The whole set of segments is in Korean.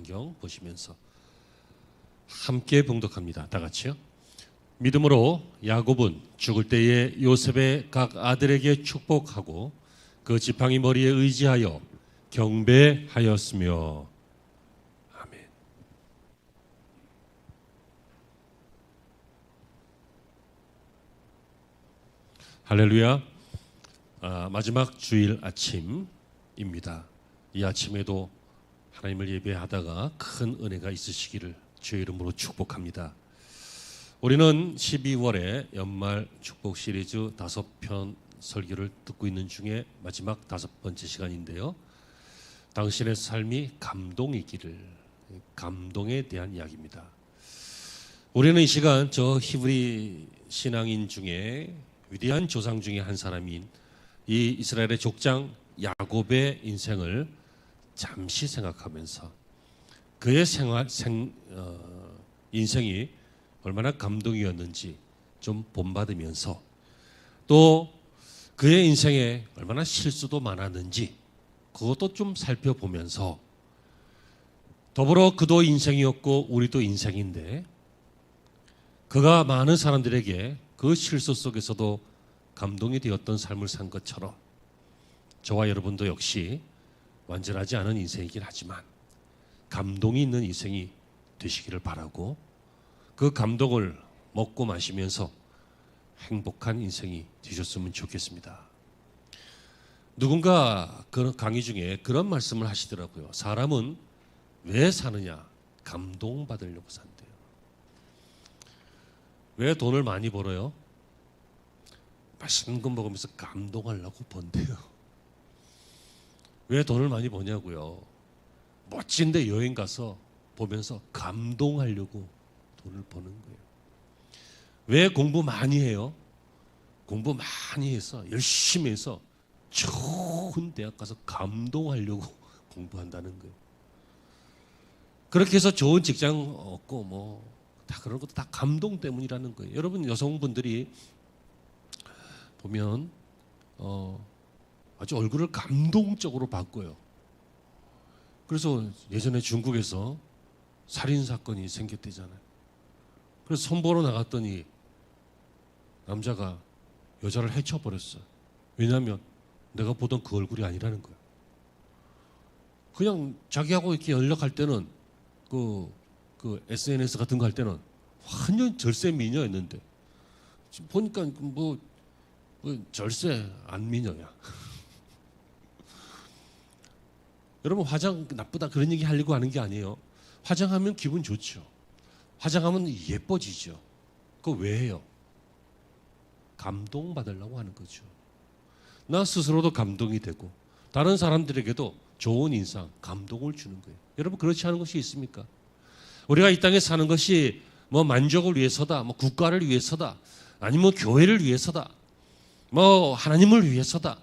성경 보시면서 함께 봉독합니다. 다 같이요. 믿음으로 야곱은 죽을 때에 요셉의 각 아들에게 축복하고 그 지팡이 머리에 의지하여 경배하였으며. 아멘. 할렐루야. 마지막 주일 아침입니다. 이 아침에도 하나님을 예배하다가 큰 은혜가 있으시기를 주의 이름으로 축복합니다. 우리는 12월에 연말 축복 시리즈 5편 설교를 듣고 있는 중에 마지막 5번째 시간인데요. 당신의 삶이 감동이기를, 감동에 대한 이야기입니다. 우리는 이 시간 저 히브리 신앙인 중에 위대한 조상 중에 한 사람인 이 이스라엘의 족장 야곱의 인생을 잠시 생각하면서 그의 인생이 얼마나 감동이었는지 좀 본받으면서 또 그의 인생에 얼마나 실수도 많았는지 그것도 좀 살펴보면서 더불어 그도 인생이었고 우리도 인생인데 그가 많은 사람들에게 그 실수 속에서도 감동이 되었던 삶을 산 것처럼 저와 여러분도 역시 완전하지 않은 인생이긴 하지만 감동이 있는 인생이 되시기를 바라고 그 감동을 먹고 마시면서 행복한 인생이 되셨으면 좋겠습니다. 누군가 그런 강의 중에 그런 말씀을 하시더라고요. 사람은 왜 사느냐? 감동받으려고 산대요. 왜 돈을 많이 벌어요? 맛있는 거 먹으면서 감동하려고 번대요. 왜 돈을 많이 버냐고요? 멋진데 여행 가서 보면서 감동하려고 돈을 버는 거예요. 왜 공부 많이 해요? 공부 많이 해서 열심히 해서 좋은 대학 가서 감동하려고 공부한다는 거예요. 그렇게 해서 좋은 직장 얻고 뭐 다 그런 것도 다 감동 때문이라는 거예요. 여러분 여성분들이 보면 아주 얼굴을 감동적으로 바꿔요. 그래서 예전에 중국에서 살인사건이 생겼대잖아요. 그래서 선보러 나갔더니 남자가 여자를 해쳐버렸어요. 왜냐하면 내가 보던 그 얼굴이 아니라는 거예요. 그냥 자기하고 이렇게 연락할 때는 그 SNS 같은 거 할 때는 완전 절세 미녀였는데 지금 보니까 뭐 절세 안 미녀야. 여러분 화장 나쁘다 그런 얘기 하려고 하는 게 아니에요. 화장하면 기분 좋죠. 화장하면 예뻐지죠. 그거 왜 해요? 감동받으려고 하는 거죠. 나 스스로도 감동이 되고 다른 사람들에게도 좋은 인상, 감동을 주는 거예요. 여러분 그렇지 않은 것이 있습니까? 우리가 이 땅에 사는 것이 뭐 만족을 위해서다, 뭐 국가를 위해서다, 아니면 교회를 위해서다, 뭐 하나님을 위해서다,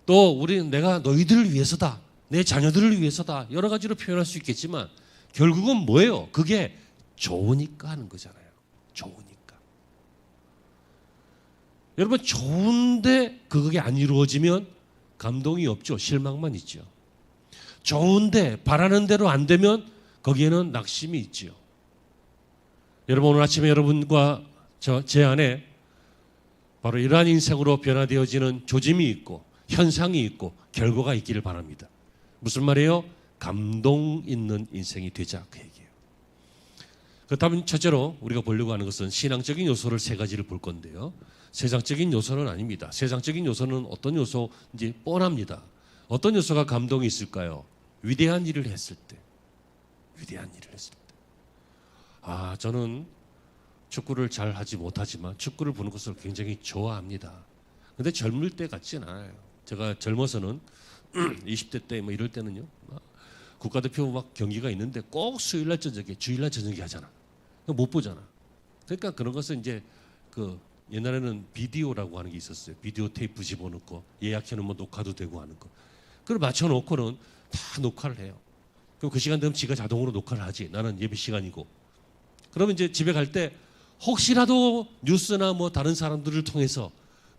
또 내가 너희들을 위해서다, 내 자녀들을 위해서다, 여러 가지로 표현할 수 있겠지만 결국은 뭐예요? 그게 좋으니까 하는 거잖아요. 좋으니까. 여러분 좋은데 그게 안 이루어지면 감동이 없죠. 실망만 있죠. 좋은데 바라는 대로 안 되면 거기에는 낙심이 있죠. 여러분 오늘 아침에 여러분과 제 안에 바로 이러한 인생으로 변화되어지는 조짐이 있고 현상이 있고 결과가 있기를 바랍니다. 무슨 말이에요? 감동 있는 인생이 되자 그 얘기예요. 그렇다면 첫째로 우리가 보려고 하는 것은 신앙적인 요소를 3가지를 볼 건데요. 세상적인 요소는 아닙니다. 세상적인 요소는 어떤 요소인지 뻔합니다. 어떤 요소가 감동이 있을까요? 위대한 일을 했을 때. 위대한 일을 했을 때. 저는 축구를 잘 하지 못하지만 축구를 보는 것을 굉장히 좋아합니다. 근데 젊을 때 같지는 않아요. 제가 젊어서는 20대 때 뭐 이럴 때는요. 국가대표 막 경기가 있는데 꼭 수요일날 저녁에 주일날 저녁에 하잖아. 못 보잖아. 그러니까 그런 것은 이제 옛날에는 비디오라고 하는 게 있었어요. 비디오 테이프 집어넣고 예약해놓으면 녹화도 되고 하는 거. 그걸 맞춰놓고는 다 녹화를 해요. 그럼 그 시간 되면 지가 자동으로 녹화를 하지. 나는 예배 시간이고. 그러면 이제 집에 갈 때 혹시라도 뉴스나 뭐 다른 사람들을 통해서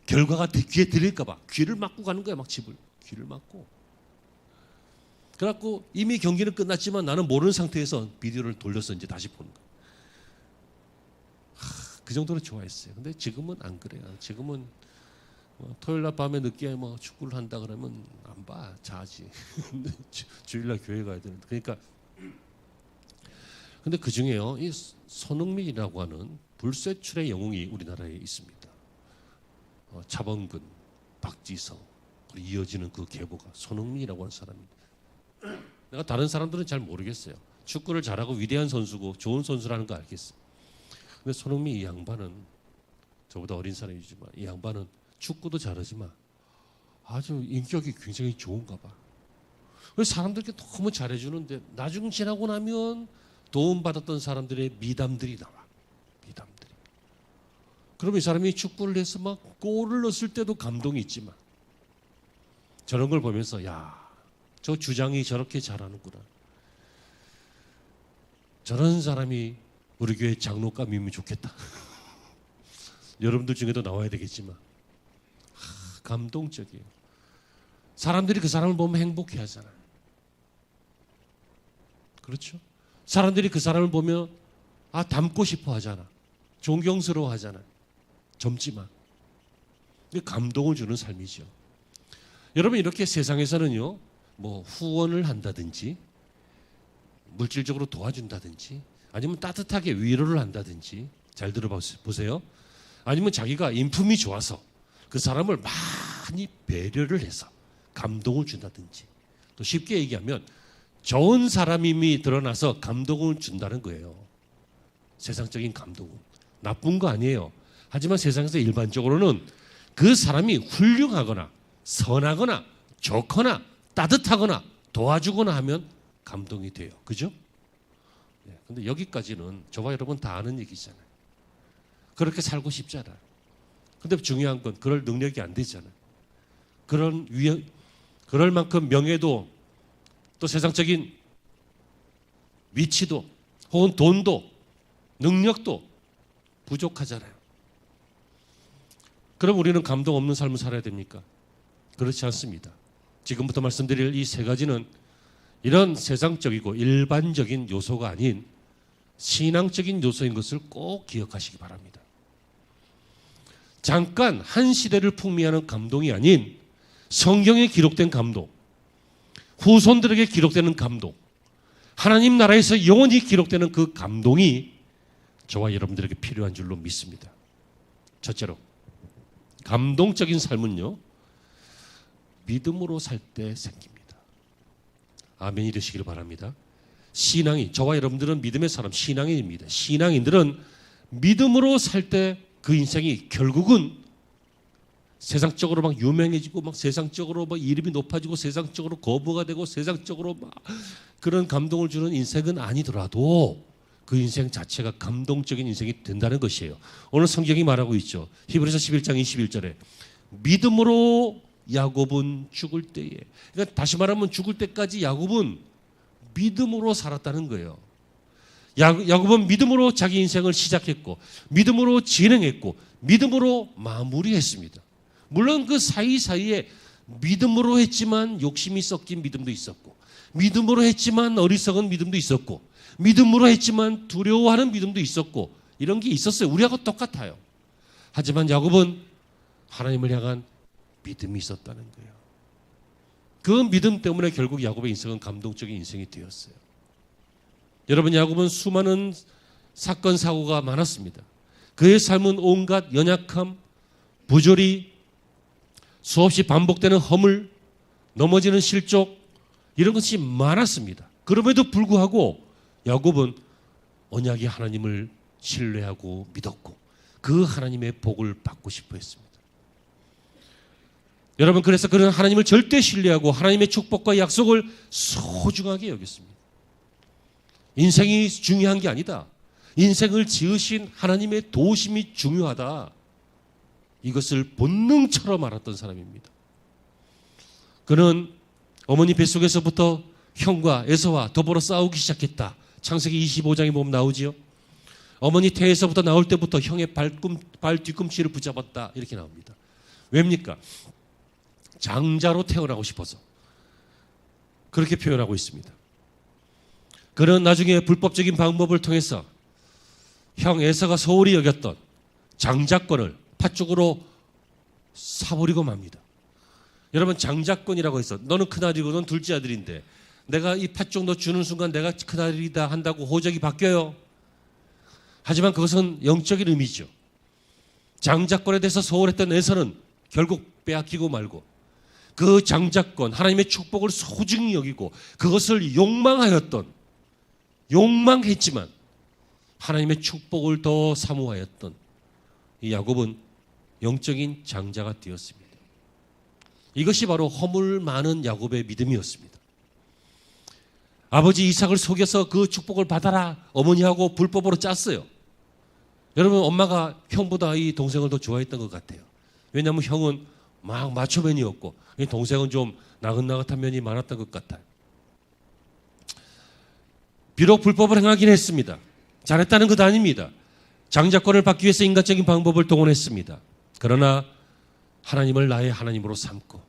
결과가 귀에 들릴까 봐 귀를 막고 가는 거야. 막 집을. 귀를 막고. 그래갖고 이미 경기는 끝났지만 나는 모르는 상태에서 비디오를 돌려서 이제 다시 보는 거예요. 그 정도로 좋아했어요. 근데 지금은 안 그래요. 지금은 토요일 날 밤에 늦게 축구를 한다 그러면 안 봐. 자지. 주일날 교회 가야 되는데. 그러니까 근데 그 중에요. 이 손흥민이라고 하는 불세출의 영웅이 우리나라에 있습니다. 차범근, 박지성, 그리고 이어지는 그 계보가 손흥민이라고 하는 사람입니다. 내가 다른 사람들은 잘 모르겠어요. 축구를 잘하고 위대한 선수고 좋은 선수라는 거 알겠어요. 근데 손흥민 이 양반은 저보다 어린 사람이지만 이 양반은 축구도 잘하지만 아주 인격이 굉장히 좋은가 봐. 사람들께 너무 잘해주는데 나중 지나고 나면 도움받았던 사람들의 미담들이 나와. 미담들이. 그럼 이 사람이 축구를 해서 막 골을 넣었을 때도 감동이 있지만 저런 걸 보면서 야, 저 주장이 저렇게 잘하는구나. 저런 사람이 우리 교회 장로감이면 좋겠다. 여러분들 중에도 나와야 되겠지만 감동적이에요. 사람들이 그 사람을 보면 행복해 하잖아요. 그렇죠? 사람들이 그 사람을 보면 닮고 싶어 하잖아. 존경스러워 하잖아. 젊지만. 감동을 주는 삶이죠. 여러분 이렇게 세상에서는요. 후원을 한다든지 물질적으로 도와준다든지 아니면 따뜻하게 위로를 한다든지 잘 들어보세요. 아니면 자기가 인품이 좋아서 그 사람을 많이 배려를 해서 감동을 준다든지 또 쉽게 얘기하면 좋은 사람임이 드러나서 감동을 준다는 거예요. 세상적인 감동은 나쁜 거 아니에요. 하지만 세상에서 일반적으로는 그 사람이 훌륭하거나 선하거나 좋거나 따뜻하거나 도와주거나 하면 감동이 돼요. 그죠? 근데 여기까지는 저와 여러분 다 아는 얘기잖아요. 그렇게 살고 싶잖아요. 근데 중요한 건 그럴 능력이 안 되잖아요. 그럴 만큼 명예도 또 세상적인 위치도 혹은 돈도 능력도 부족하잖아요. 그럼 우리는 감동 없는 삶을 살아야 됩니까? 그렇지 않습니다. 지금부터 말씀드릴 이 세 가지는 이런 세상적이고 일반적인 요소가 아닌 신앙적인 요소인 것을 꼭 기억하시기 바랍니다. 잠깐 한 시대를 풍미하는 감동이 아닌 성경에 기록된 감동, 후손들에게 기록되는 감동, 하나님 나라에서 영원히 기록되는 그 감동이 저와 여러분들에게 필요한 줄로 믿습니다. 첫째로 감동적인 삶은요 믿음으로 살 때 생깁니다. 아멘이 되시기를 바랍니다. 신앙이 저와 여러분들은 믿음의 사람 신앙인입니다. 신앙인들은 믿음으로 살 때 그 인생이 결국은 세상적으로 막 유명해지고 막 세상적으로 막 이름이 높아지고 세상적으로 거부가 되고 세상적으로 막 그런 감동을 주는 인생은 아니더라도 그 인생 자체가 감동적인 인생이 된다는 것이에요. 오늘 성경이 말하고 있죠. 히브리서 11장 21절에 믿음으로 야곱은 죽을 때에, 그러니까 다시 말하면 죽을 때까지 야곱은 믿음으로 살았다는 거예요. 야곱은 믿음으로 자기 인생을 시작했고 믿음으로 진행했고 믿음으로 마무리했습니다. 물론 그 사이사이에 믿음으로 했지만 욕심이 섞인 믿음도 있었고 믿음으로 했지만 어리석은 믿음도 있었고 믿음으로 했지만 두려워하는 믿음도 있었고 이런 게 있었어요. 우리하고 똑같아요. 하지만 야곱은 하나님을 향한 믿음이 있었다는 거예요. 그 믿음 때문에 결국 야곱의 인생은 감동적인 인생이 되었어요. 여러분 야곱은 수많은 사건 사고가 많았습니다. 그의 삶은 온갖 연약함, 부조리, 수없이 반복되는 허물, 넘어지는 실족 이런 것이 많았습니다. 그럼에도 불구하고 야곱은 언약의 하나님을 신뢰하고 믿었고 그 하나님의 복을 받고 싶어 했습니다. 여러분 그래서 그는 하나님을 절대 신뢰하고 하나님의 축복과 약속을 소중하게 여겼습니다. 인생이 중요한 게 아니다. 인생을 지으신 하나님의 도우심이 중요하다. 이것을 본능처럼 알았던 사람입니다. 그는 어머니 뱃속에서부터 형과 에서와 더불어 싸우기 시작했다. 창세기 25장에 보면 나오지요. 어머니 태에서부터 나올 때부터 형의 발 뒤꿈치를 붙잡았다. 이렇게 나옵니다. 왜입니까? 장자로 태어나고 싶어서. 그렇게 표현하고 있습니다. 그는 나중에 불법적인 방법을 통해서 형 에서가 소홀히 여겼던 장자권을 팥죽으로 사버리고 맙니다. 여러분, 장자권이라고 해서 너는 큰아들이고 넌 둘째 아들인데 내가 이 팥죽 너 주는 순간 내가 큰아들이다 한다고 호적이 바뀌어요? 하지만 그것은 영적인 의미죠. 장자권에 대해서 소홀했던 에서는 결국 빼앗기고 말고 그 장자권, 하나님의 축복을 소중히 여기고 그것을 욕망했지만 하나님의 축복을 더 사모하였던 이 야곱은 영적인 장자가 되었습니다. 이것이 바로 허물 많은 야곱의 믿음이었습니다. 아버지 이삭을 속여서 그 축복을 받아라 어머니하고 불법으로 짰어요. 여러분, 엄마가 형보다 이 동생을 더 좋아했던 것 같아요. 왜냐하면 형은 막 마초맨이었고 동생은 좀 나긋나긋한 면이 많았던 것 같아요. 비록 불법을 행하긴 했습니다. 잘했다는 것 아닙니다. 장자권을 받기 위해서 인간적인 방법을 동원했습니다. 그러나 하나님을 나의 하나님으로 삼고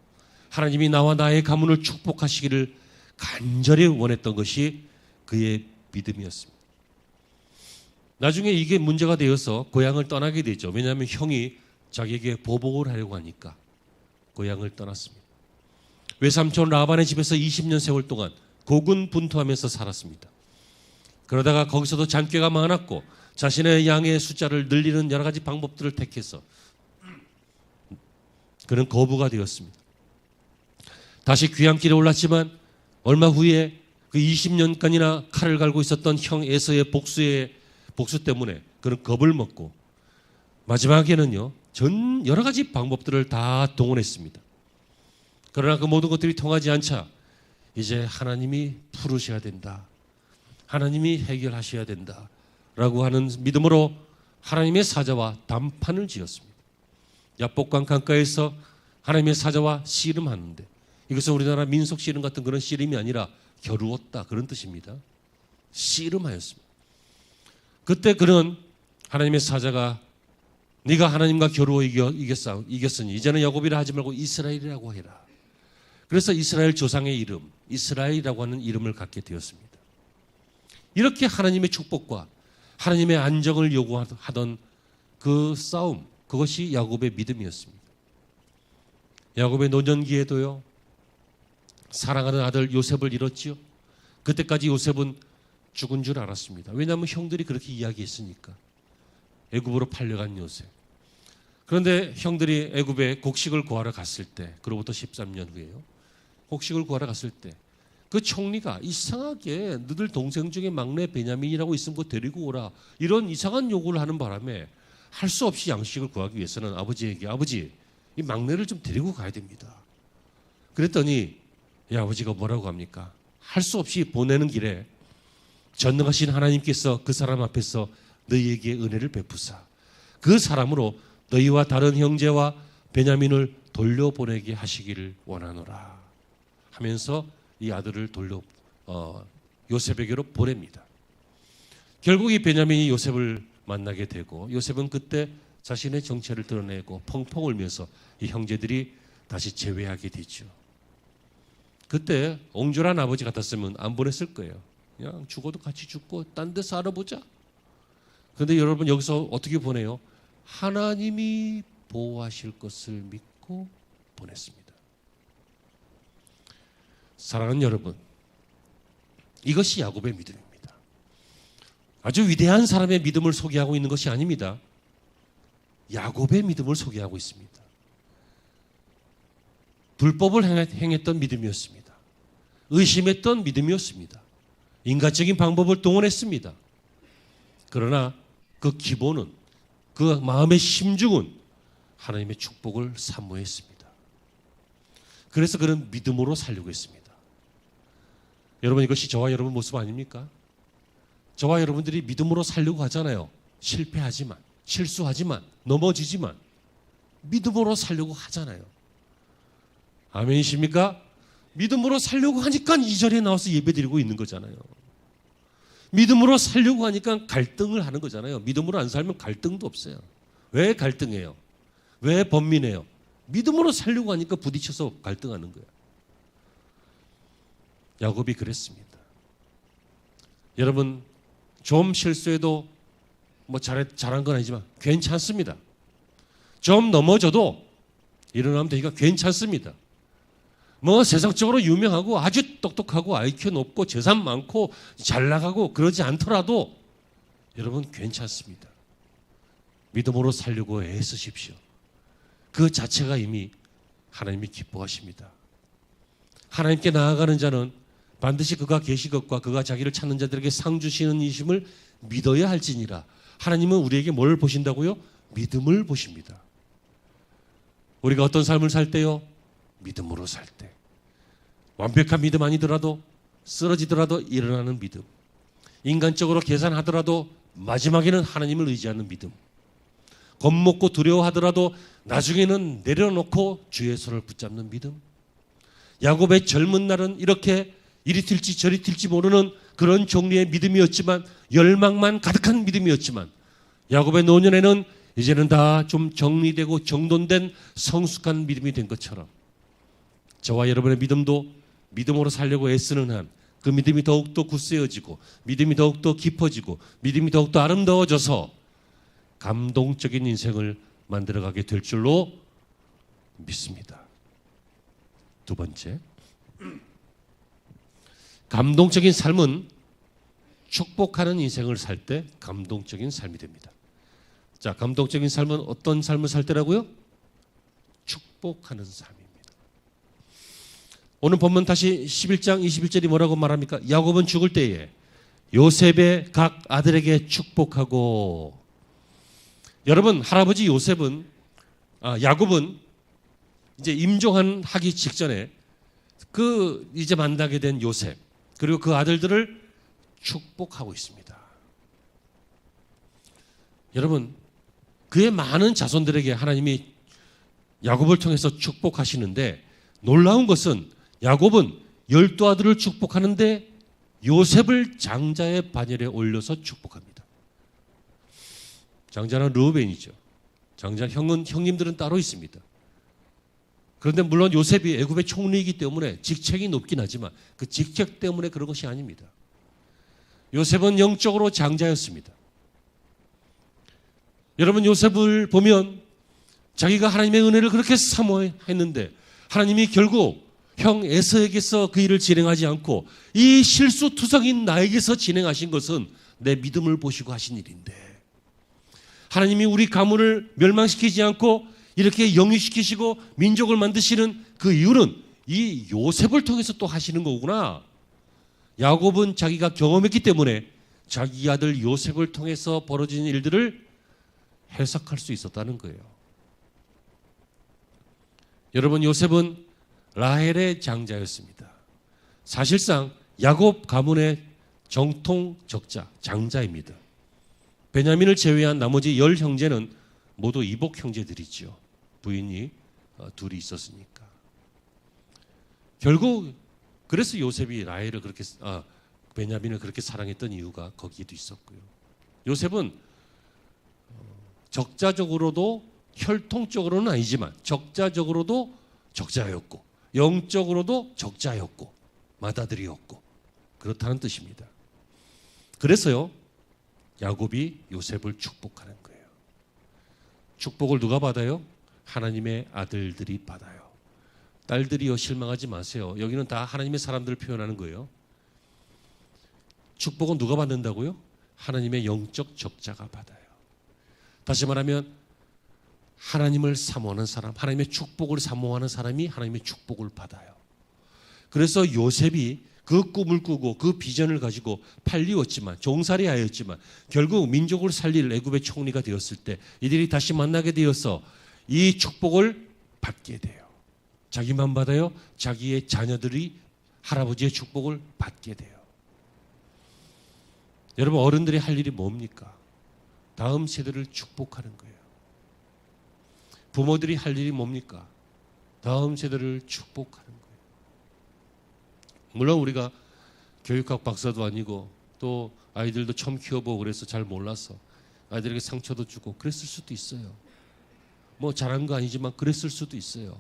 하나님이 나와 나의 가문을 축복하시기를 간절히 원했던 것이 그의 믿음이었습니다. 나중에 이게 문제가 되어서 고향을 떠나게 되죠. 왜냐하면 형이 자기에게 보복을 하려고 하니까 고향을 떠났습니다. 외삼촌 라반의 집에서 20년 세월 동안 고군분투하면서 살았습니다. 그러다가 거기서도 잔꾀가 많았고 자신의 양의 숫자를 늘리는 여러 가지 방법들을 택해서 그는 거부가 되었습니다. 다시 귀향길에 올랐지만 얼마 후에 그 20년간이나 칼을 갈고 있었던 형 에서의 복수 때문에 그는 겁을 먹고 마지막에는요 여러 가지 방법들을 다 동원했습니다. 그러나 그 모든 것들이 통하지 않자 이제 하나님이 풀으셔야 된다, 하나님이 해결하셔야 된다 라고 하는 믿음으로 하나님의 사자와 담판을 지었습니다. 야복강 강가에서 하나님의 사자와 씨름하는데, 이것은 우리나라 민속 씨름 같은 그런 씨름이 아니라 겨루었다 그런 뜻입니다. 씨름하였습니다. 그때 그는 하나님의 사자가 네가 하나님과 겨루어 이겼으니 이제는 야곱이라 하지 말고 이스라엘이라고 해라. 그래서 이스라엘 조상의 이름 이스라엘이라고 하는 이름을 갖게 되었습니다. 이렇게 하나님의 축복과 하나님의 안정을 요구하던 그 싸움, 그것이 야곱의 믿음이었습니다. 야곱의 노년기에도요 사랑하는 아들 요셉을 잃었지요. 그때까지 요셉은 죽은 줄 알았습니다. 왜냐하면 형들이 그렇게 이야기했으니까. 애굽으로 팔려간 요셉. 그런데 형들이 애굽에 곡식을 구하러 갔을 때, 그로부터 13년 후에요, 곡식을 구하러 갔을 때 그 총리가 이상하게 너들 동생 중에 막내 베냐민이라고 있으면 그거 데리고 오라, 이런 이상한 요구를 하는 바람에 할 수 없이 양식을 구하기 위해서는 아버지에게 아버지 이 막내를 좀 데리고 가야 됩니다. 그랬더니 아버지가 뭐라고 합니까? 할 수 없이 보내는 길에 전능하신 하나님께서 그 사람 앞에서 너희에게 은혜를 베푸사 그 사람으로 너희와 다른 형제와 베냐민을 돌려보내게 하시기를 원하노라 하면서 이 아들을 요셉에게로 보냅니다. 결국 이 베냐민이 요셉을 만나게 되고 요셉은 그때 자신의 정체를 드러내고 펑펑 울면서 이 형제들이 다시 재회하게 되죠. 그때 옹졸한 아버지 같았으면 안 보냈을 거예요. 그냥 죽어도 같이 죽고 딴 데서 알아보자. 그런데 여러분 여기서 어떻게 보내요? 하나님이 보호하실 것을 믿고 보냈습니다. 사랑하는 여러분, 이것이 야곱의 믿음입니다. 아주 위대한 사람의 믿음을 소개하고 있는 것이 아닙니다. 야곱의 믿음을 소개하고 있습니다. 불법을 행했던 믿음이었습니다. 의심했던 믿음이었습니다. 인간적인 방법을 동원했습니다. 그러나 그 기본은, 그 마음의 심중은 하나님의 축복을 사모했습니다. 그래서 그는 믿음으로 살려고 했습니다. 여러분, 이것이 저와 여러분 모습 아닙니까? 저와 여러분들이 믿음으로 살려고 하잖아요. 실패하지만, 실수하지만, 넘어지지만 믿음으로 살려고 하잖아요. 아멘이십니까? 믿음으로 살려고 하니까 이 자리에 나와서 예배드리고 있는 거잖아요. 믿음으로 살려고 하니까 갈등을 하는 거잖아요. 믿음으로 안 살면 갈등도 없어요. 왜 갈등해요? 왜 번민해요? 믿음으로 살려고 하니까 부딪혀서 갈등하는 거예요. 야곱이 그랬습니다. 여러분, 좀 실수해도 뭐 잘한 건 아니지만 괜찮습니다. 좀 넘어져도 일어나면 되니까 괜찮습니다. 뭐 세상적으로 유명하고 아주 똑똑하고 IQ 높고 재산 많고 잘 나가고 그러지 않더라도 여러분 괜찮습니다. 믿음으로 살려고 애쓰십시오. 그 자체가 이미 하나님이 기뻐하십니다. 하나님께 나아가는 자는 반드시 그가 계시 것과 그가 자기를 찾는 자들에게 상 주시는 이심을 믿어야 할지니라. 하나님은 우리에게 뭘 보신다고요? 믿음을 보십니다. 우리가 어떤 삶을 살 때요? 믿음으로 살 때. 완벽한 믿음 아니더라도 쓰러지더라도 일어나는 믿음. 인간적으로 계산하더라도 마지막에는 하나님을 의지하는 믿음. 겁먹고 두려워하더라도 나중에는 내려놓고 주의 손을 붙잡는 믿음. 야곱의 젊은 날은 이렇게 이리 튈지 저리 튈지 모르는 그런 종류의 믿음이었지만, 열망만 가득한 믿음이었지만, 야곱의 노년에는 이제는 다 좀 정리되고 정돈된 성숙한 믿음이 된 것처럼 저와 여러분의 믿음도 믿음으로 살려고 애쓰는 한 그 믿음이 더욱더 굳세어지고 믿음이 더욱더 깊어지고 믿음이 더욱더 아름다워져서 감동적인 인생을 만들어가게 될 줄로 믿습니다. 두 번째, 감동적인 삶은 축복하는 인생을 살 때 감동적인 삶이 됩니다. 자, 감동적인 삶은 어떤 삶을 살 때라고요? 축복하는 삶입니다. 오늘 본문 다시 11장 21절이 뭐라고 말합니까? 야곱은 죽을 때에 요셉의 각 아들에게 축복하고. 여러분, 할아버지 야곱은 이제 임종하기 직전에 그 이제 만나게 된 요셉 그리고 그 아들들을 축복하고 있습니다. 여러분, 그의 많은 자손들에게 하나님이 야곱을 통해서 축복하시는데, 놀라운 것은 야곱은 12아들을 축복하는데 요셉을 장자의 반열에 올려서 축복합니다. 장자는 르우벤이죠. 장자 형님들은 따로 있습니다. 그런데 물론 요셉이 애굽의 총리이기 때문에 직책이 높긴 하지만 그 직책 때문에 그런 것이 아닙니다. 요셉은 영적으로 장자였습니다. 여러분, 요셉을 보면 자기가 하나님의 은혜를 그렇게 사모했는데 하나님이 결국 형 에서에게서 그 일을 진행하지 않고 이 실수투성인 나에게서 진행하신 것은 내 믿음을 보시고 하신 일인데, 하나님이 우리 가문을 멸망시키지 않고 이렇게 영위시키시고 민족을 만드시는 그 이유는 이 요셉을 통해서 또 하시는 거구나. 야곱은 자기가 경험했기 때문에 자기 아들 요셉을 통해서 벌어진 일들을 해석할 수 있었다는 거예요. 여러분, 요셉은 라헬의 장자였습니다. 사실상 야곱 가문의 정통 적자, 장자입니다. 베냐민을 제외한 나머지 10형제는 모두 이복 형제들이죠. 부인이 둘이 있었으니까. 결국 그래서 요셉이 라헬을 그렇게 베냐민을 그렇게 사랑했던 이유가 거기에도 있었고요. 요셉은 적자적으로도 혈통적으로는 아니지만 적자적으로도 적자였고 영적으로도 적자였고 맏아들이었고 그렇다는 뜻입니다. 그래서요, 야곱이 요셉을 축복하는 거예요. 축복을 누가 받아요? 하나님의 아들들이 받아요. 딸들이요, 실망하지 마세요. 여기는 다 하나님의 사람들을 표현하는 거예요. 축복은 누가 받는다고요? 하나님의 영적 적자가 받아요. 다시 말하면 하나님을 사모하는 사람, 하나님의 축복을 사모하는 사람이 하나님의 축복을 받아요. 그래서 요셉이 그 꿈을 꾸고 그 비전을 가지고 팔리웠지만, 종살이 하였지만 결국 민족을 살릴 애굽의 총리가 되었을 때 이들이 다시 만나게 되어서 이 축복을 받게 돼요. 자기만 받아요? 자기의 자녀들이 할아버지의 축복을 받게 돼요. 여러분, 어른들이 할 일이 뭡니까? 다음 세대를 축복하는 거예요. 부모들이 할 일이 뭡니까? 다음 세대를 축복하는 거예요. 물론 우리가 교육학 박사도 아니고 또 아이들도 처음 키워보고 그래서 잘 몰라서 아이들에게 상처도 주고 그랬을 수도 있어요. 뭐 잘한 거 아니지만 그랬을 수도 있어요.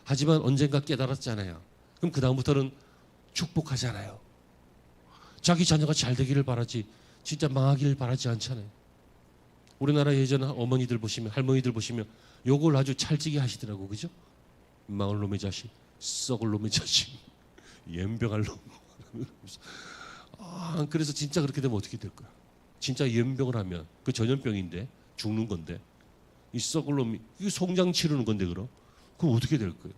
하지만 언젠가 깨달았잖아요. 그럼 그 다음부터는 축복하잖아요. 자기 자녀가 잘 되기를 바라지 진짜 망하기를 바라지 않잖아요. 우리나라 예전 어머니들 보시면, 할머니들 보시면 요걸 아주 찰지게 하시더라고. 그죠? 망할 놈의 자식, 썩을 놈의 자식, 연병할 놈. 그래서 진짜 그렇게 되면 어떻게 될 거야? 진짜 연병을 하면 그 전염병인데 죽는 건데 이 썩을 놈이 이 송장 치르는 건데 그럼 어떻게 될 거예요?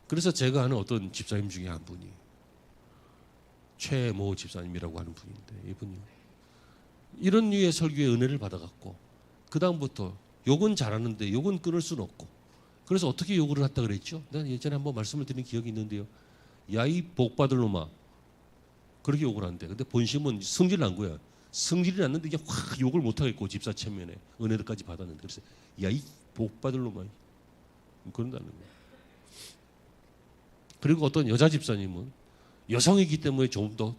그래서 제가 아는 어떤 집사님 중에 한 분이 최모 집사님이라고 하는 분인데, 이분이 이런 류의 설교의 은혜를 받아갖고 그 다음부터 욕은 잘하는데 욕은 끊을 수는 없고, 그래서 어떻게 욕을 했다 그랬죠? 내가 예전에 한번 말씀을 드린 기억이 있는데요. 야, 이 복받을 놈아, 그렇게 욕을 한대. 근데 본심은 성질을 난 거야. 성질이 났는데 이게 확 욕을 못 하겠고 집사 체면에 은혜들까지 받았는데, 그래서 야, 이 복받을 놈아, 그런다는 거야. 그리고 어떤 여자 집사님은 여성이기 때문에 좀 더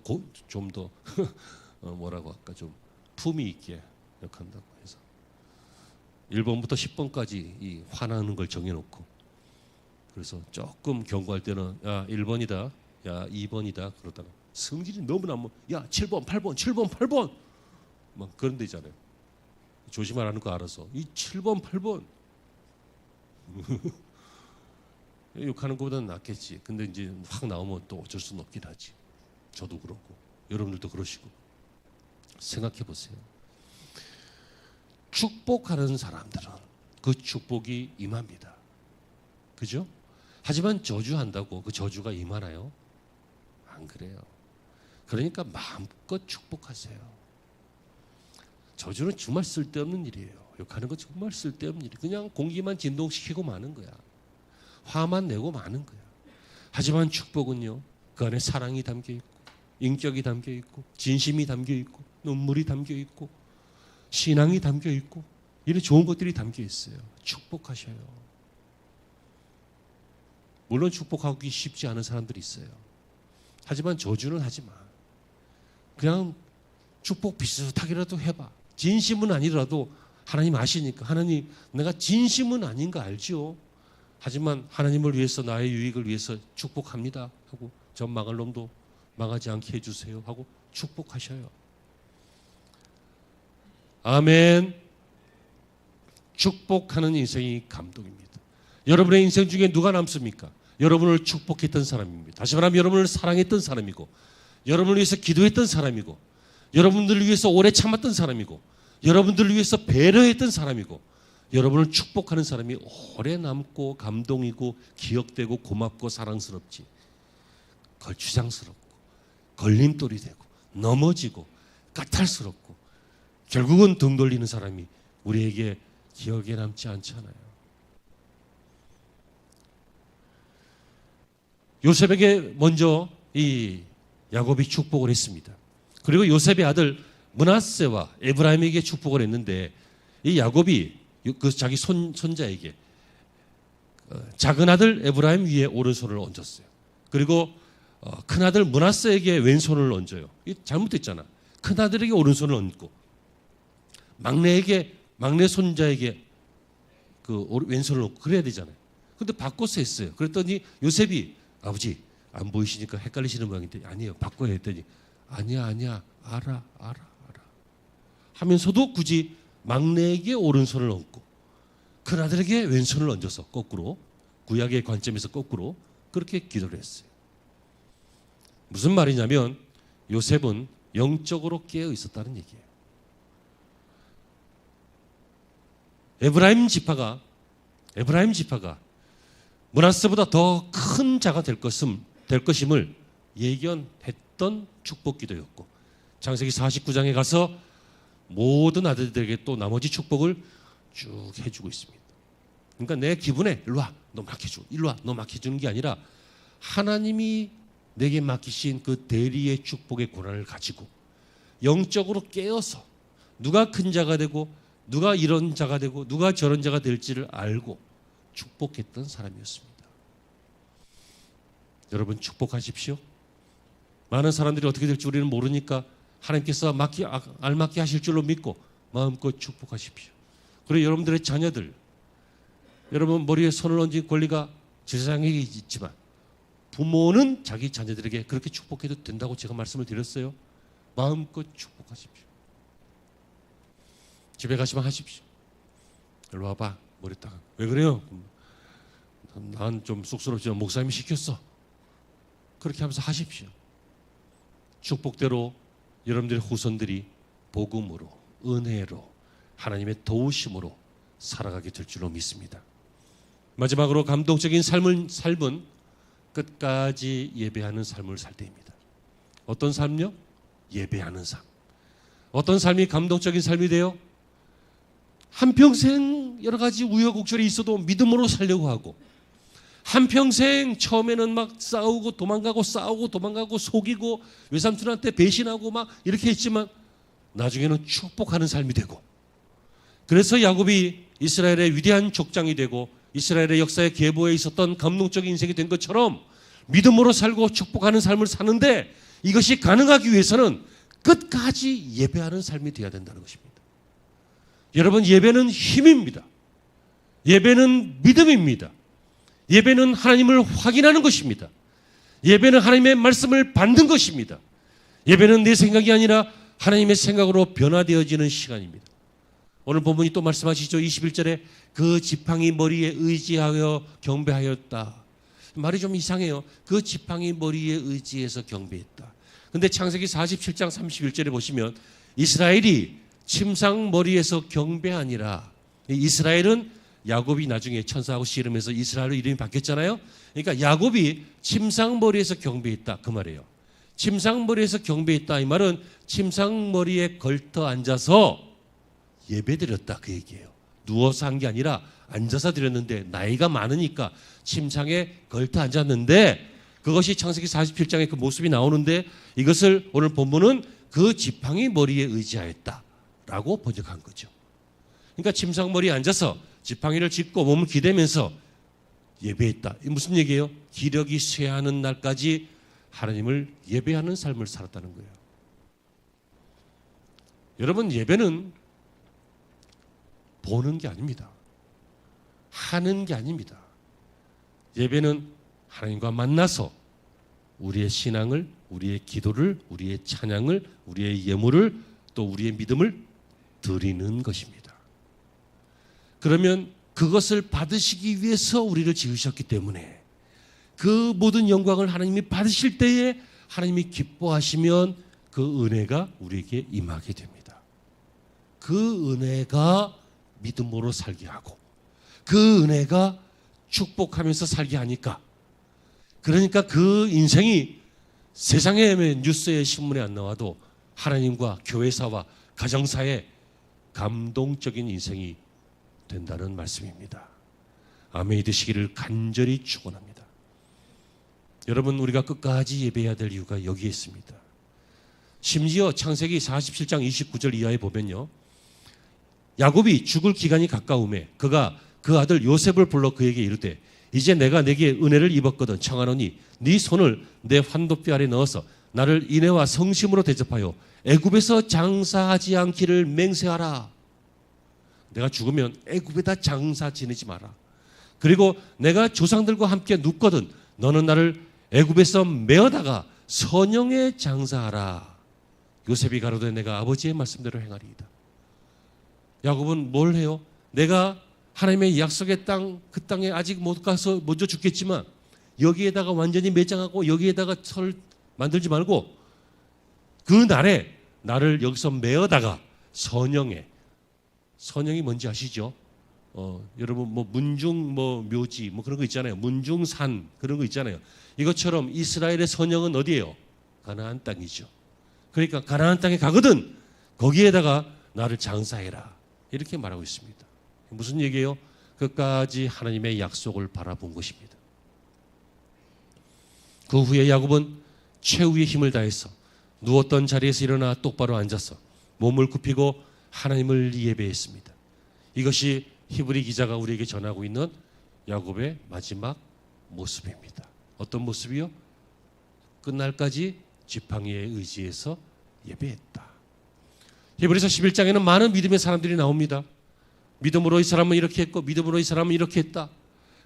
뭐라고 할까, 좀 품위 있게 역한다고 해서 1번부터 10번까지 이 화나는 걸 정해놓고, 그래서 조금 경고할 때는 야 1번이다, 야 2번이다 그러다가 성질이 너무나 야 7번 8번 7번 8번 막 그런 데 있잖아요. 조심하라는 거 알아서 이 7번 8번 욕하는 것보다는 낫겠지. 근데 이제 확 나오면 또 어쩔 수는 없긴 하지. 저도 그렇고 여러분들도 그러시고. 생각해 보세요. 축복하는 사람들은 그 축복이 임합니다. 그죠? 하지만 저주한다고 그 저주가 임하나요? 안 그래요. 그러니까 마음껏 축복하세요. 저주는 정말 쓸데없는 일이에요. 욕하는 거 정말 쓸데없는 일이에요. 그냥 공기만 진동시키고 마는 거야. 화만 내고 마는 거야. 하지만 축복은요, 그 안에 사랑이 담겨 있고 인격이 담겨 있고 진심이 담겨 있고 눈물이 담겨 있고 신앙이 담겨 있고 이런 좋은 것들이 담겨 있어요. 축복하셔요. 물론 축복하기 쉽지 않은 사람들이 있어요. 하지만 저주는 하지 마. 그냥 축복 비슷하게라도 해봐. 진심은 아니더라도 하나님 아시니까, 하나님 내가 진심은 아닌 거 알죠. 하지만 하나님을 위해서, 나의 유익을 위해서 축복합니다 하고, 전 망할 놈도 망하지 않게 해주세요 하고 축복하셔요. 아멘. 축복하는 인생이 감동입니다. 여러분의 인생 중에 누가 남습니까? 여러분을 축복했던 사람입니다. 다시 말하면 여러분을 사랑했던 사람이고, 여러분을 위해서 기도했던 사람이고, 여러분들을 위해서 오래 참았던 사람이고, 여러분들을 위해서 배려했던 사람이고, 여러분을 축복하는 사람이 오래 남고 감동이고 기억되고 고맙고 사랑스럽지, 걸추장스럽고 걸림돌이 되고 넘어지고 까탈스럽고 결국은 등 돌리는 사람이 우리에게 기억에 남지 않잖아요. 요셉에게 먼저 이 야곱이 축복을 했습니다. 그리고 요셉의 아들 므낫세와 에브라임에게 축복을 했는데, 이 야곱이 그 자기 손자에게 작은 아들 에브라임 위에 오른손을 얹었어요. 그리고 큰 아들 므낫세에게 왼손을 얹어요. 이 잘못됐잖아. 큰 아들에게 오른손을 얹고 막내 손자에게 그 왼손을 얹고 그래야 되잖아요. 근데 바꿔서 했어요. 그랬더니 요셉이 아버지 안 보이시니까 헷갈리시는 모양인데 아니에요, 바꿔야 했더니 아니야 알아 하면서도 굳이 막내에게 오른손을 얹고 큰 아들에게 왼손을 얹어서 거꾸로, 구약의 관점에서 거꾸로 그렇게 기도를 했어요. 무슨 말이냐면 요셉은 영적으로 깨어 있었다는 얘기예요. 에브라임 지파가 므낫세보다 더 큰 자가 될 것임을 예견했던 축복 기도였고, 창세기 49장에 가서 모든 아들들에게 또 나머지 축복을 쭉 해주고 있습니다. 그러니까 내 기분에 일로 와, 너 맡겨줘, 일로 와, 너 맡겨주는 게 아니라 하나님이 내게 맡기신 그 대리의 축복의 권한을 가지고 영적으로 깨어서 누가 큰 자가 되고 누가 이런 자가 되고 누가 저런 자가 될지를 알고 축복했던 사람이었습니다. 여러분 축복하십시오. 많은 사람들이 어떻게 될지 우리는 모르니까 하나님께서 알맞게 하실 줄로 믿고 마음껏 축복하십시오. 그리고 여러분들의 자녀들, 여러분 머리에 손을 얹은 권리가 제사장에게 있지만 부모는 자기 자녀들에게 그렇게 축복해도 된다고 제가 말씀을 드렸어요. 마음껏 축복하십시오. 집에 가시면 하십시오. 일로 와봐. 머리 딱. 왜 그래요? 난 좀 쑥스럽지만 목사님이 시켰어. 그렇게 하면서 하십시오. 축복대로 여러분들의 후손들이 복음으로, 은혜로, 하나님의 도우심으로 살아가게 될 줄로 믿습니다. 마지막으로 감동적인 삶은 끝까지 예배하는 삶을 살 때입니다. 어떤 삶요? 예배하는 삶. 어떤 삶이 감동적인 삶이 돼요? 한평생 여러 가지 우여곡절이 있어도 믿음으로 살려고 하고, 한평생 처음에는 막 싸우고 도망가고 속이고 외삼촌한테 배신하고 막 이렇게 했지만 나중에는 축복하는 삶이 되고, 그래서 야곱이 이스라엘의 위대한 족장이 되고 이스라엘의 역사의 계보에 있었던 감동적인 인생이 된 것처럼 믿음으로 살고 축복하는 삶을 사는데, 이것이 가능하기 위해서는 끝까지 예배하는 삶이 되어야 된다는 것입니다. 여러분, 예배는 힘입니다. 예배는 믿음입니다. 예배는 하나님을 확인하는 것입니다. 예배는 하나님의 말씀을 받는 것입니다. 예배는 내 생각이 아니라 하나님의 생각으로 변화되어지는 시간입니다. 오늘 본문이 또 말씀하시죠. 21절에 그 지팡이 머리에 의지하여 경배하였다. 말이 좀 이상해요. 그 지팡이 머리에 의지해서 경배했다. 근데 창세기 47장 31절에 보시면 이스라엘이 침상 머리에서 경배하니라. 이스라엘은 야곱이 나중에 천사하고 씨름해서 이스라엘로 이름이 바뀌었잖아요. 그러니까 야곱이 침상머리에서 경배했다 그 말이에요. 침상머리에서 경배했다 이 말은 침상머리에 걸터 앉아서 예배드렸다 그 얘기예요. 누워서 한 게 아니라 앉아서 드렸는데, 나이가 많으니까 침상에 걸터 앉았는데, 그것이 창세기 47장의 그 모습이 나오는데, 이것을 오늘 본문은 그 지팡이 머리에 의지하였다라고 번역한 거죠. 그러니까 침상머리에 앉아서 지팡이를 짚고 몸을 기대면서 예배했다. 이게 무슨 얘기예요? 기력이 쇠하는 날까지 하나님을 예배하는 삶을 살았다는 거예요. 여러분, 예배는 보는 게 아닙니다. 하는 게 아닙니다. 예배는 하나님과 만나서 우리의 신앙을, 우리의 기도를, 우리의 찬양을, 우리의 예물을, 또 우리의 믿음을 드리는 것입니다. 그러면 그것을 받으시기 위해서 우리를 지으셨기 때문에 그 모든 영광을 하나님이 받으실 때에 하나님이 기뻐하시면 그 은혜가 우리에게 임하게 됩니다. 그 은혜가 믿음으로 살게 하고, 그 은혜가 축복하면서 살게 하니까, 그러니까 그 인생이 세상의 뉴스에 신문에 안 나와도 하나님과 교회사와 가정사에 감동적인 인생이 된다는 말씀입니다. 아멘이 되시기를 간절히 축원합니다. 여러분, 우리가 끝까지 예배해야 될 이유가 여기에 있습니다. 심지어 창세기 47장 29절 이하에 보면요, 야곱이 죽을 기간이 가까움에 그가 그 아들 요셉을 불러 그에게 이르되, 이제 내가 내게 은혜를 입었거든 청하노니 네 손을 내 환도뼈 아래 넣어서 나를 인애와 성심으로 대접하여 애굽에서 장사하지 않기를 맹세하라. 내가 죽으면 애굽에다 장사 지내지 마라. 그리고 내가 조상들과 함께 눕거든 너는 나를 애굽에서 메어다가 선영에 장사하라. 요셉이 가로되 내가 아버지의 말씀대로 행하리이다. 야곱은 뭘 해요? 내가 하나님의 약속의 땅, 그 땅에 아직 못 가서 먼저 죽겠지만 여기에다가 완전히 매장하고 여기에다가 설을 만들지 말고 그 날에 나를 여기서 메어다가 선영에, 선영이 뭔지 아시죠? 여러분 뭐 문중 뭐 묘지 뭐 그런 거 있잖아요. 문중산 그런 거 있잖아요. 이것처럼 이스라엘의 선영은 어디예요? 가나안 땅이죠. 그러니까 가나안 땅에 가거든 거기에다가 나를 장사해라 이렇게 말하고 있습니다. 무슨 얘기예요? 끝까지 하나님의 약속을 바라본 것입니다. 그 후에 야곱은 최후의 힘을 다해서 누웠던 자리에서 일어나 똑바로 앉아서 몸을 굽히고 하나님을 예배했습니다. 이것이 히브리 기자가 우리에게 전하고 있는 야곱의 마지막 모습입니다. 어떤 모습이요? 끝날까지 지팡이에 의지해서 예배했다. 히브리서 11장에는 많은 믿음의 사람들이 나옵니다. 믿음으로 이 사람은 이렇게 했고 믿음으로 이 사람은 이렇게 했다.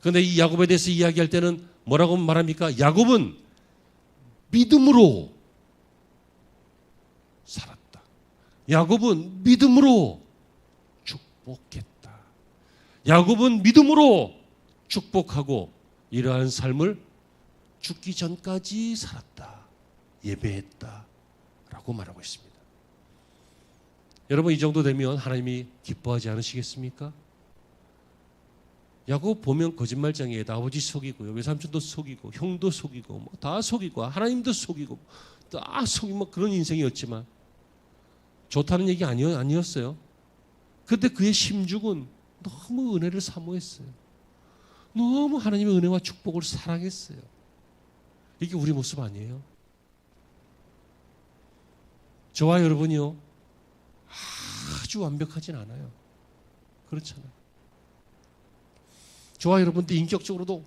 그런데 이 야곱에 대해서 이야기할 때는 뭐라고 말합니까? 야곱은 믿음으로 살았다. 야곱은 믿음으로 축복했다. 야곱은 믿음으로 축복하고 이러한 삶을 죽기 전까지 살았다. 예배했다. 라고 말하고 있습니다. 여러분, 이 정도 되면 하나님이 기뻐하지 않으시겠습니까? 야곱 보면 거짓말쟁이에요. 아버지 속이고요, 외삼촌도 속이고, 형도 속이고, 뭐 다 속이고, 하나님도 속이고, 다 속이고, 뭐 그런 인생이었지만 좋다는 얘기 아니었어요. 그런데 그의 심중은 너무 은혜를 사모했어요. 너무 하나님의 은혜와 축복을 사랑했어요. 이게 우리 모습 아니에요? 저와 여러분이요, 아주 완벽하진 않아요. 그렇잖아요. 저와 여러분도 인격적으로도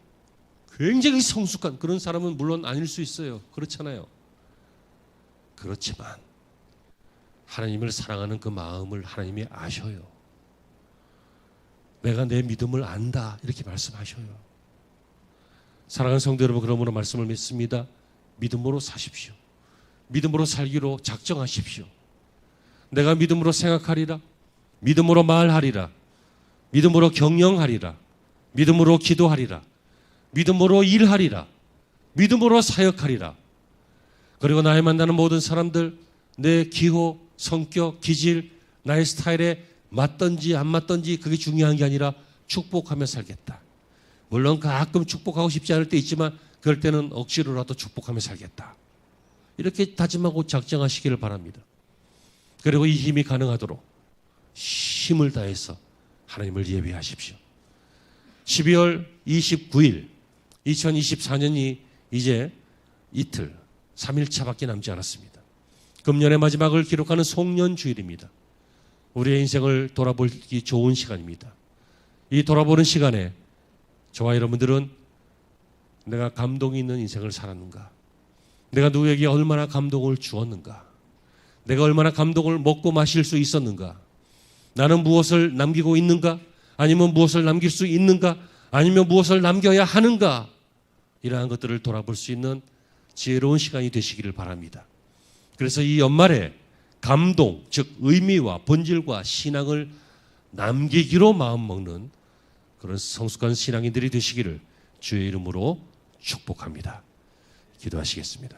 굉장히 성숙한 그런 사람은 물론 아닐 수 있어요. 그렇잖아요. 그렇지만 하나님을 사랑하는 그 마음을 하나님이 아셔요. 내가 내 믿음을 안다, 이렇게 말씀하셔요. 사랑하는 성도 여러분, 그러므로 말씀을 믿습니다. 믿음으로 사십시오. 믿음으로 살기로 작정하십시오. 내가 믿음으로 생각하리라, 믿음으로 말하리라, 믿음으로 경영하리라, 믿음으로 기도하리라, 믿음으로 일하리라, 믿음으로 사역하리라. 그리고 나의 만나는 모든 사람들, 내 기호, 성격, 기질, 나의 스타일에 맞든지 안 맞든지 그게 중요한 게 아니라 축복하며 살겠다. 물론 가끔 축복하고 싶지 않을 때 있지만 그럴 때는 억지로라도 축복하며 살겠다. 이렇게 다짐하고 작정하시기를 바랍니다. 그리고 이 힘이 가능하도록 힘을 다해서 하나님을 예배하십시오. 12월 29일 2024년이 이제 이틀 3일차밖에 남지 않았습니다. 금년의 마지막을 기록하는 송년주일입니다. 우리의 인생을 돌아보기 좋은 시간입니다. 이 돌아보는 시간에 저와 여러분들은 내가 감동이 있는 인생을 살았는가? 내가 누구에게 얼마나 감동을 주었는가? 내가 얼마나 감동을 먹고 마실 수 있었는가? 나는 무엇을 남기고 있는가? 아니면 무엇을 남길 수 있는가? 아니면 무엇을 남겨야 하는가? 이러한 것들을 돌아볼 수 있는 지혜로운 시간이 되시기를 바랍니다. 그래서 이 연말에 감동, 즉 의미와 본질과 신앙을 남기기로 마음먹는 그런 성숙한 신앙인들이 되시기를 주의 이름으로 축복합니다. 기도하시겠습니다.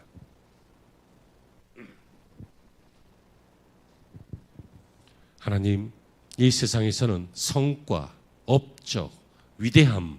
하나님, 이 세상에서는 성과, 업적, 위대함,